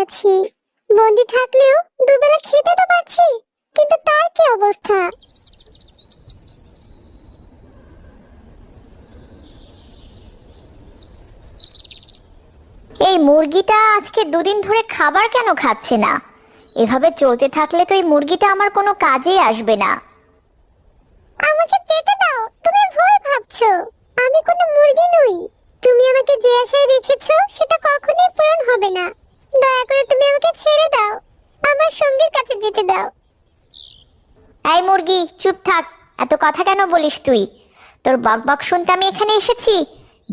আছি। বন্দি থাকলেও দুবেলা খেতে তো পারছি, কিন্তু তার কি অবস্থা। এই মুরগিটা আজকে দুদিন ধরে খাবার কেন খাচ্ছে না? এভাবে চলতে থাকলে তো এই মুরগিটা আমার কোনো কাজেই আসবে না। আমাকে যেতে দাও, তুমি ভুল ভাবছো। আমি কোনো মুরগি নই। তুমি আমাকে যে আশায় রেখেছো সেটা কখনোই পূরণ হবে না। দয়া করে তুমি আমাকে ছেড়ে দাও, আমার সঙ্গীর কাছে যেতে দাও। এই মুরগি, চুপ থাক। এত কথা কেন বলিস তুই? তোর বকবক শুনতে আমি এখানে এসেছি?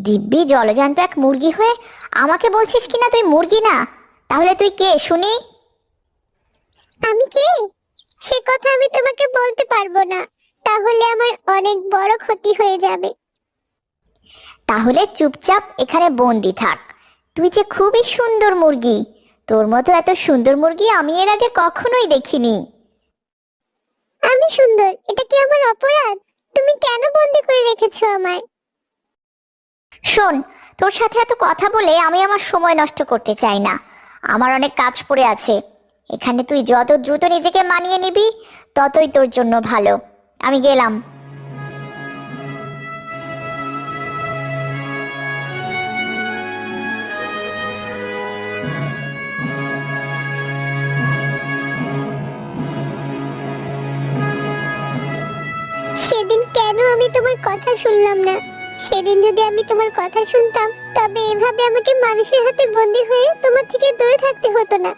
দিব্যি জলজান্ত এক মুরগি হয়ে আমাকে বলছিস কিনা তুই মুরগি না? তাহলে তুই কে শুনি? আমি কে সে কথা আমি তোমাকে বলতে পারবো না, তাহলে আমার অনেক বড় ক্ষতি হয়ে যাবে। তাহলে চুপচাপ এখানে বন্দি থাক। তুই যে খুবই সুন্দর মুরগি। তোর মতো এত সুন্দর মুরগি আমি এর আগে কখনোই দেখিনি। আমি সুন্দর, এটা কি আমার অপরাধ? তুমি কেন বন্দি করে রেখেছো আমায়? শোন, তোর সাথে এত কথা বলে আমি আমার সময় নষ্ট করতে চাই না। আমার অনেক কাজ পড়ে আছে। এখানে তুই যত দ্রুত নিজেকে মানিয়ে নিবি ততই তোর জন্য ভালো। আমি গেলাম। সেদিন কেন আমি তোমার কথা শুনলাম না? সেদিন যদি আমি তোমার কথা শুনতাম, তবে এভাবে আমাকে মানুষের হাতে বন্দি হয়ে তোমার থেকে দূরে থাকতে হতো না।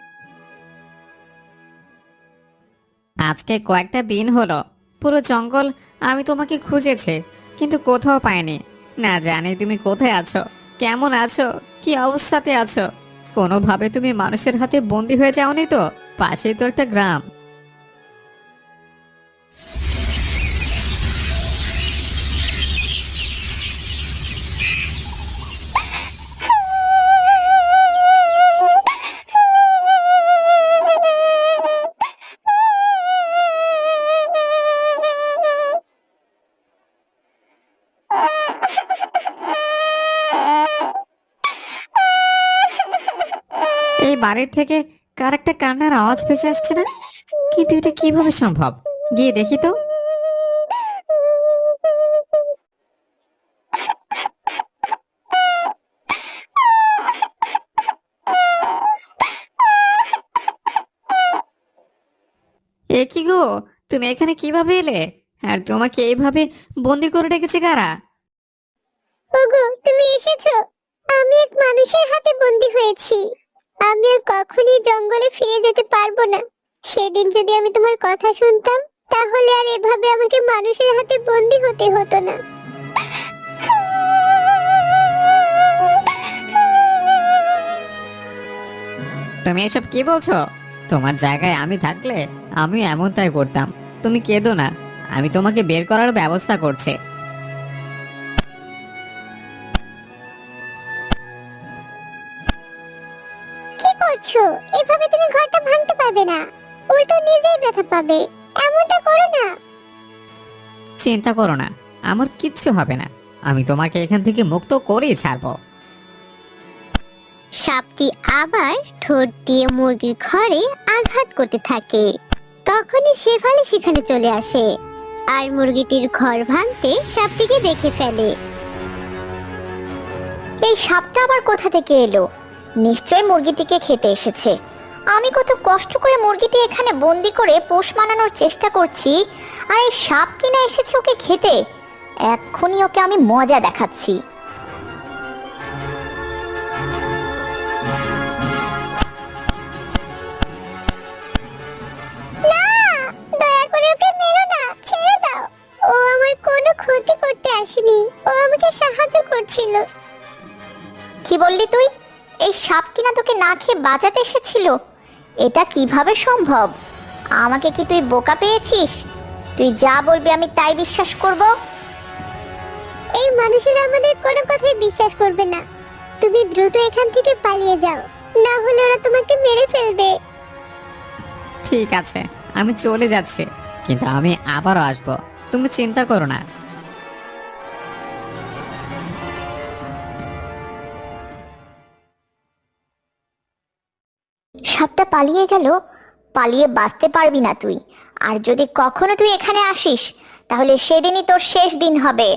আজকে কয়েকটা দিন হলো পুরো জঙ্গল আমি তোমাকে খুঁজেছি, কিন্তু কোথাও পাইনি। না জানি তুমি কোথায় আছো, কেমন আছো, কি অবস্থাতে আছো। কোনোভাবে তুমি মানুষের হাতে বন্দি হয়ে যাওনি তো? পাশেই তো একটা গ্রাম। এই বাড়ির থেকে কার একটা কান্নার আওয়াজ ভেসে আসছে না? কিন্তু এটা কিভাবে সম্ভব? গিয়ে দেখি তো। এ কি গো, তুমি এখানে কিভাবে এলে? আর তোমাকে এইভাবে বন্দি করে রেখেছে কারা? ওগো, তুমি এসেছো। আমি এক মানুষের হাতে বন্দি হয়েছি। আমি আর কখনোই জঙ্গলে ফিরে যেতে পারবো না। সেদিন যদি আমি তোমার কথা শুনতাম, তাহলে আর এভাবে আমাকে মানুষের হাতে বন্দি হতে হতো না। তুমি এসব কি বলছো? তোমার জায়গায় আমি থাকলে আমি এমনটাই করতাম। তুমি কেঁদো না, আমি তোমাকে বের করার ব্যবস্থা করছি। কি করছো? এভাবে তুমি ঘরটা ভাঙতে পারবে না, উল্টো নিজেই ব্যথা পাবে। এমনটা করো না। চিন্তা করো না, আমার কিচ্ছু হবে না। আমি তোমাকে এখান থেকে মুক্ত করেই ছাড়বো। সাপটি আবার ঠোঁট দিয়ে মুরগির ঘরে আঘাত করতে থাকে। তখনই শেফালি সেখানে চলে আসে আর মুরগিটির ঘর ভাঙতে সাপটিকে দেখে ফেলে। এই সাপটা আবার কোথা থেকে এলো? নিশ্চয়ই মুরগিটিকে খেতে এসেছে। আমি কত কষ্ট করে মুরগিটি এখানে বন্দি করে পোষ মানানোর চেষ্টা করছি, আর এই সাপ কিনা এসেছে ওকে খেতে। এক্ষুনি ওকে আমি মজা দেখাচ্ছি। না, দয়া করে ওকে মেরো না, ছেড়ে দাও। ও আমার কোনো ক্ষতি করতে আসেনি, ও আমাকে সাহায্য করছিল। কি বললি তুই? এই সাপ কিনা তোকে না খেয়ে বাঁচাতে এসেছিল? এটা কিভাবে সম্ভব? আমাকে কি তুই বোকা পেয়েছিস? তুই যা বলবি আমি তাই বিশ্বাস করব? এই মানুষেরা আমাদের কোনো কথাই বিশ্বাস করবে না। তুমি দ্রুত এখান থেকে পালিয়ে যাও, না হলে ওরা তোমাকে মেরে ফেলবে। ঠিক আছে, আমি চলে যাচ্ছি, কিন্তু আমি আবারও আসবো। তুমি চিন্তা করো না। সাপটা পালিয়ে গেল। পালিয়ে বাঁচতে পারবি না তুই। আর যদি কখনো তুই এখানে আসিস, তাহলে সেদিনই তোর শেষ দিন হবে।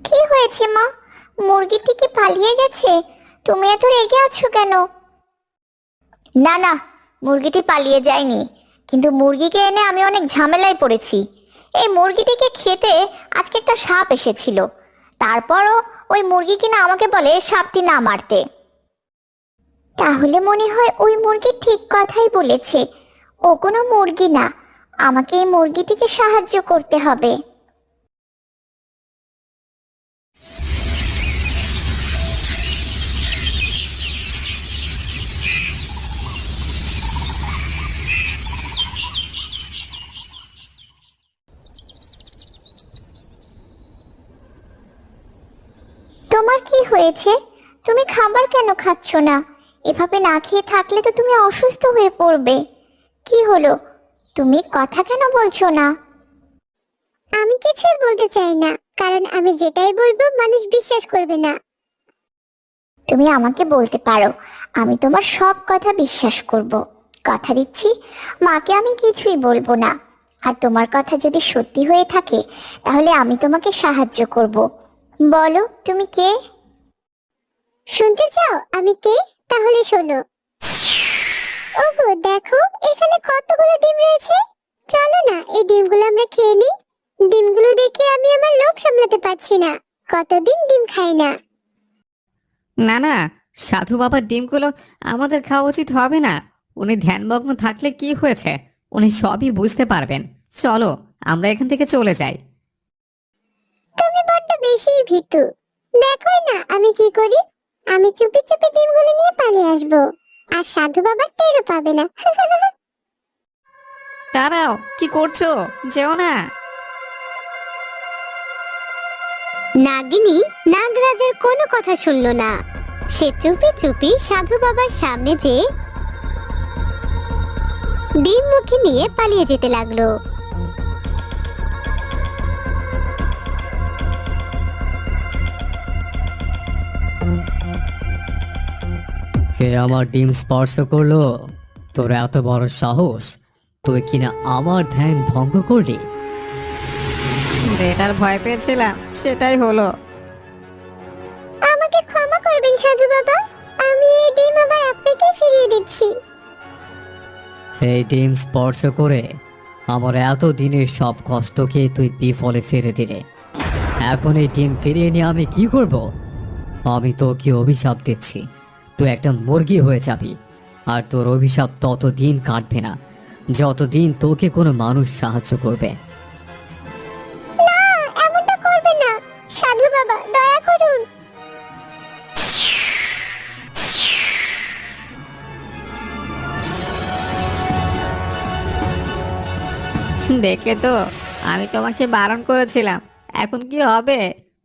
কি হয়েছে মা? মুরগিটি কি পালিয়ে গেছে? তুমি এত রেগে আছো কেন? না না, মুরগিটি পালিয়ে যায়নি, কিন্তু মুরগিকে এনে আমি অনেক ঝামেলায় পড়েছি। এই মুরগিটিকে খেতে আজকে একটা সাপ এসেছিল, তারপরও ওই মুরগি কিনা আমাকে বলে সাপটি না মারতে। তাহলে মনে হয় ওই মুরগি ঠিক কথাই বলেছে। ও কোনো মুরগি না, আমাকে এই মুরগিটিকে সাহায্য করতে হবে। তোমার কি হয়েছে? তুমি খাবার কেন খাচ্ছ না? এভাবে না খেয়ে থাকলে তো তুমি অসুস্থ হয়ে পড়বে। কি হলো? তুমি কথা কেন বলছো না? আমি কিছুই বলতে চাই না, কারণ আমি যেটাই বলবো মানুষ বিশ্বাস করবে না। তুমি আমাকে বলতে পারো, আমি তোমার সব কথা বিশ্বাস করব। কথা দিচ্ছি, মাকে আমি কিছুই বলবো না। আর তোমার কথা যদি সত্যি হয়ে থাকে, তাহলে আমি তোমাকে সাহায্য করব। বলো তুমি কে? শুনতে চাও আমি কে? তাহলে শোনো। ওগো দেখো, এখানে কতগুলো ডিম রয়েছে। চলো না এই ডিমগুলো আমরা খেয়ে নিই। ডিমগুলো দেখে আমি আমার লোভ সামলাতে পারছি না। কতদিন ডিম খাই না। না না, সাধু বাবার ডিমগুলো আমাদের খাওয়া উচিত হবে না। উনি ধ্যানমগ্ন থাকলে কি হয়েছে, উনি সবই বুঝতে পারবেন। চলো আমরা এখান থেকে চলে যাই। তুমি বড্ড বেশি ভীতু। দেখোই না আমি কি করি। আমি চুপি চুপি ডিমগুলো নিয়ে পালিয়ে আসবো, আর সাধু বাবা টেরও পাবে না। দাঁড়াও, কি করছো? যেও না। নাগিনী নাগরাজের কোনো কথা শুনল না। সে চুপি চুপি সাধু বাবার সামনে যেয়ে ডিম মুখে নিয়ে পালিয়ে যেতে লাগলো। কে আমার ডিম স্পর্শ করলো? তোর এত বড় সাহস, তুই কিনা আমার ধ্যান ভঙ্গ করলি? যেটার ভয় পেয়েছিলাম সেটাই হলো। আমাকে ক্ষমা করবেন সাধু বাবা, আমি এই ডিম আবার আপনাকে ফিরিয়ে দিচ্ছি। এই ডিম স্পর্শ করে আমার এত দিনের সব কষ্টকে তুই বিফলে ফেলে দিলে। এখন এই ডিম ফিরিয়ে নিয়ে আমি কি করব? আমি তোকে অভিশাপ দিচ্ছি, তুই একটা মুরগি হয়ে যাবি। আর তোর অভিশাপ ততদিন কাটবে না যতদিন তোকে কোনো মানুষ সাহায্য করবে। না, এমনটা করবেন না সাধু বাবা, দয়া করুন। দেখলে তো, আমি তোমাকে বারণ করেছিলাম। এখন কি হবে?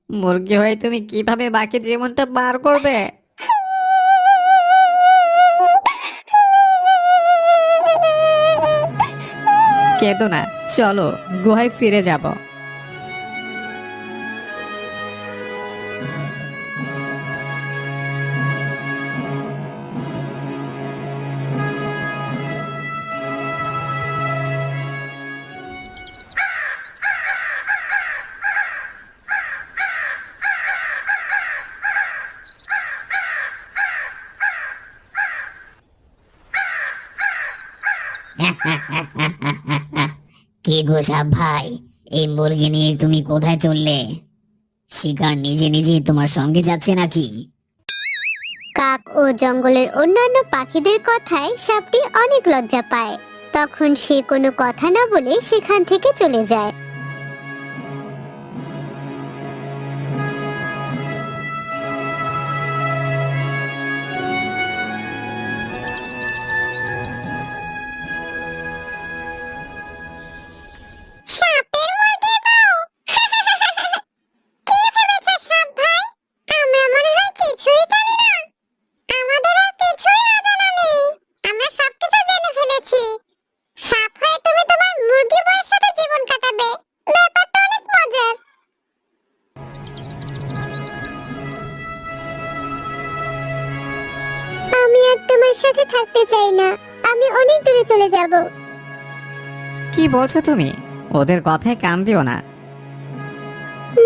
মুরগি হয়ে তুমি কিভাবে বাকি জীবনটা পার করবে? কেঁদো না, চলো গুহায় ফিরে যাব। কি গো সাপ ভাই, এই মুরগি নিয়ে তুমি কোথায় চললে? শিকার নিজে নিজে তোমার সঙ্গে যাচ্ছে নাকি? কাক ও জঙ্গলের অন্যান্য পাখিদের কথায় সাপটি অনেক লজ্জা পায়। তখন সে কোনো কথা না বলে সেখান থেকে চলে যায়। সাপের মুরগির বউ। কি ভেবেছ সাপ ভাই? আমরা মনে হয় কিছুই জানি না। আমাদের আর কিছুই অজানা নেই। আমরা সবকিছু জেনে ফেলেছি। আমি আর তোমার সাথে থাকতে চাই না, আমি অনেক দূরে চলে যাব। কি বলছো তুমি? ওদের কথায় কান দিও না।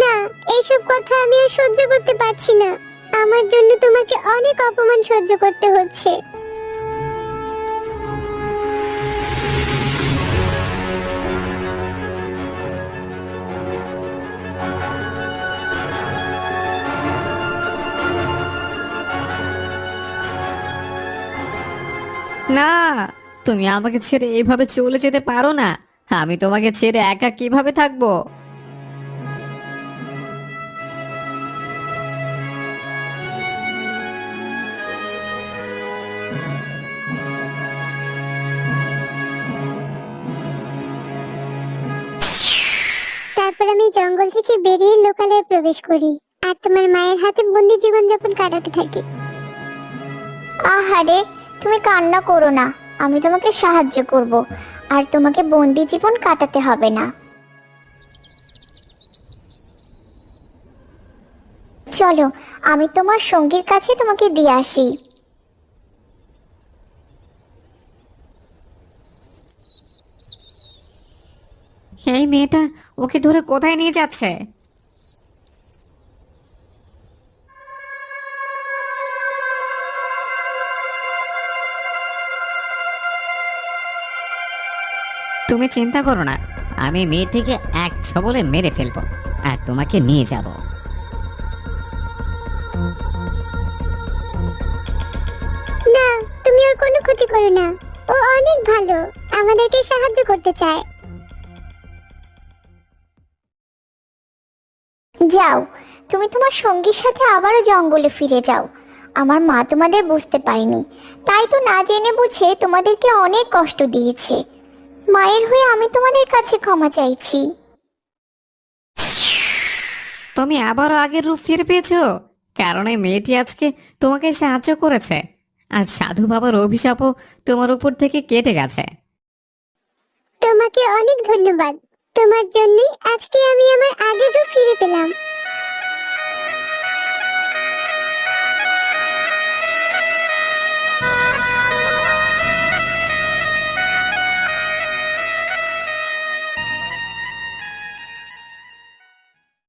না, এইসব কথা আমি আর সহ্য করতে পারছি না। আমার জন্য তোমাকে অনেক অপমান সহ্য করতে হচ্ছে। না, তুমি আমাকে ছেড়ে এইভাবে চলে যেতে পারো না। আমি তোমাকে ছেড়ে একা কিভাবে থাকবো? তারপর আমি জঙ্গল থেকে বেরিয়ে লোকালয়ে প্রবেশ করি আর তোমার মায়ের হাতে বন্দি জীবনযাপন কাটাতে থাকি। আহারে, তুমি কান্না করো না, আমি তোমাকে সাহায্য করব, আর তোমাকে বন্দি জীবন কাটাতে হবে না। চলো, আমি তোমার সঙ্গীর কাছে তোমাকে দিয়ে আসি। এই মেয়েটা ওকে ধরে কোথায় নিয়ে যাচ্ছে? তুমি চিন্তা করো না, আমি মেয়েটিকে এক ছবলে মেরে ফেলবো আর তোমাকে নিয়ে যাব। না, তুমি ওর কোনো ক্ষতি করো না, ও অনেক ভালো, আমাদেরকে সাহায্য করতে চায়। যাও, তুমি তোমার সঙ্গীর সাথে আবারও জঙ্গলে ফিরে যাও। আমার মা তোমাদের বুঝতে পারেনি, তাই তো না জেনে বুঝে তোমাদেরকে অনেক কষ্ট দিয়েছে। মায়ের হয়ে আমি তোমাদের কাছে ক্ষমা চাইছি। তুমি আবারও আগের রূপ ফিরে পেয়েছো, কারণ এই মেয়েটি আজকে তোমাকে সাহায্য করেছে আর সাধু বাবার অভিশাপও তোমার উপর থেকে কেটে গেছে। তোমাকে অনেক ধন্যবাদ, তোমার জন্যই আজকে আমি আমার আগের রূপ ফিরে পেলাম।